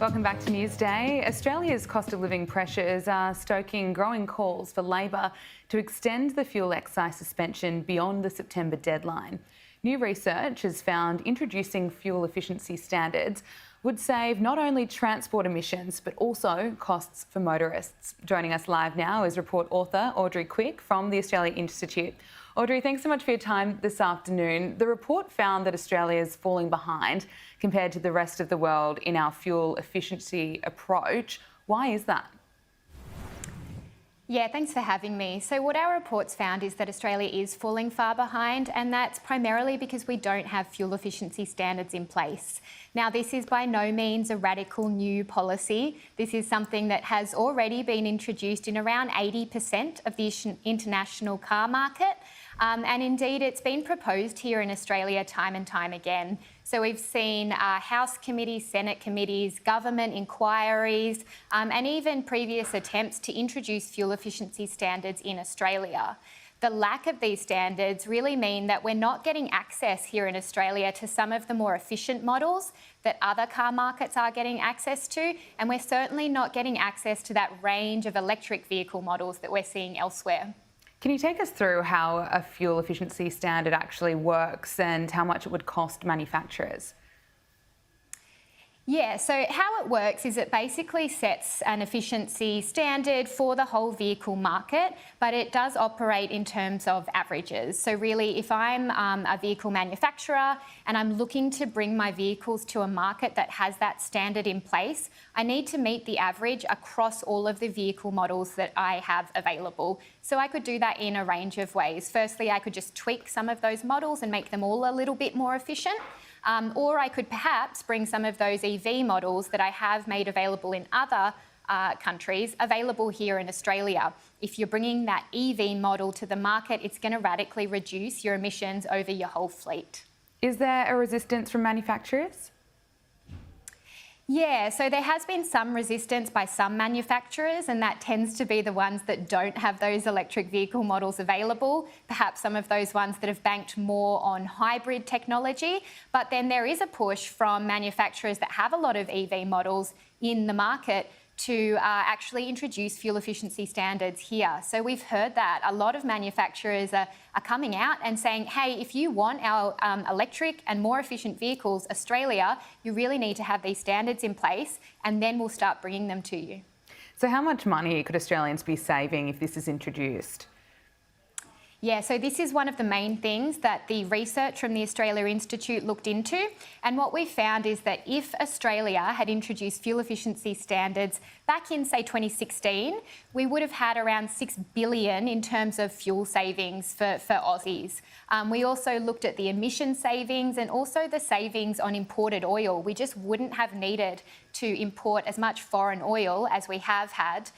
Welcome back to Newsday. Australia's cost of living pressures are stoking growing calls for Labor to extend the fuel excise suspension beyond the September deadline. New research has found introducing fuel efficiency standards would save not only transport emissions but also costs for motorists. Joining us live now is report author Audrey Quicke from the Australia Institute. Audrey, thanks so much for your time this afternoon. The report found that Australia is falling behind compared to the rest of the world in our fuel efficiency approach. Why is that? Yeah, thanks for having me. So what our reports found is that Australia is falling far behind, and that's primarily because we don't have fuel efficiency standards in place. Now, this is by no means a radical new policy. This is something that has already been introduced in around 80% of the international car market. And indeed, it's been proposed here in Australia time and time again. So we've seen House committees, Senate committees, government inquiries, and even previous attempts to introduce fuel efficiency standards in Australia. The lack of these standards really mean that we're not getting access here in Australia to some of the more efficient models that other car markets are getting access to, and we're certainly not getting access to that range of electric vehicle models that we're seeing elsewhere. Can you take us through how a fuel efficiency standard actually works and how much it would cost manufacturers? Yeah, so how it works is it basically sets an efficiency standard for the whole vehicle market, but it does operate in terms of averages. So really, if I'm a vehicle manufacturer and I'm looking to bring my vehicles to a market that has that standard in place, I need to meet the average across all of the vehicle models that I have available. So I could do that in a range of ways. Firstly, I could just tweak some of those models and make them all a little bit more efficient. Or I could perhaps bring some of those EV models that I have made available in other countries available here in Australia. If you're bringing that EV model to the market, it's going to radically reduce your emissions over your whole fleet. Is there a resistance from manufacturers? Yeah, so there has been some resistance by some manufacturers, and that tends to be the ones that don't have those electric vehicle models available, perhaps some of those ones that have banked more on hybrid technology. But then there is a push from manufacturers that have a lot of EV models in the market to actually introduce fuel efficiency standards here. So we've heard that a lot of manufacturers are coming out and saying, hey, if you want our electric and more efficient vehicles, Australia, you really need to have these standards in place, and then we'll start bringing them to you. So how much money could Australians be saving if this is introduced? Yeah, so this is one of the main things that the research from the Australia Institute looked into. And what we found is that if Australia had introduced fuel efficiency standards back in, say, 2016, we would have had around $6 billion in terms of fuel savings for Aussies. We also looked at the emission savings and also the savings on imported oil. We just wouldn't have needed to import as much foreign oil as we have had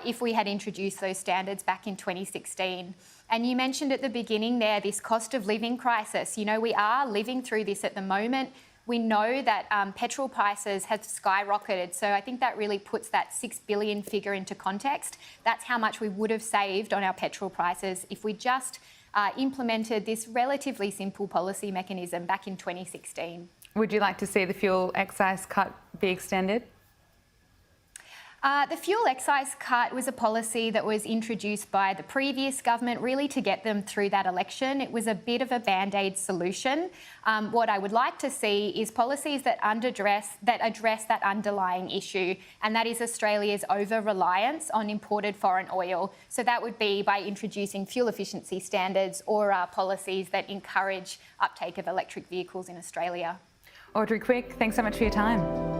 if we had introduced those standards back in 2016. And you mentioned at the beginning there this cost of living crisis. You know, we are living through this at the moment. We know that petrol prices have skyrocketed. So I think that really puts that $6 billion figure into context. That's how much we would have saved on our petrol prices if we just implemented this relatively simple policy mechanism back in 2016. Would you like to see the fuel excise cut be extended? The fuel excise cut was a policy that was introduced by the previous government really to get them through that election. It was a bit of a band-aid solution. What I would like to see is policies that address that underlying issue, and that is Australia's over-reliance on imported foreign oil. So that would be by introducing fuel efficiency standards or policies that encourage uptake of electric vehicles in Australia. Audrey Quicke, thanks so much for your time.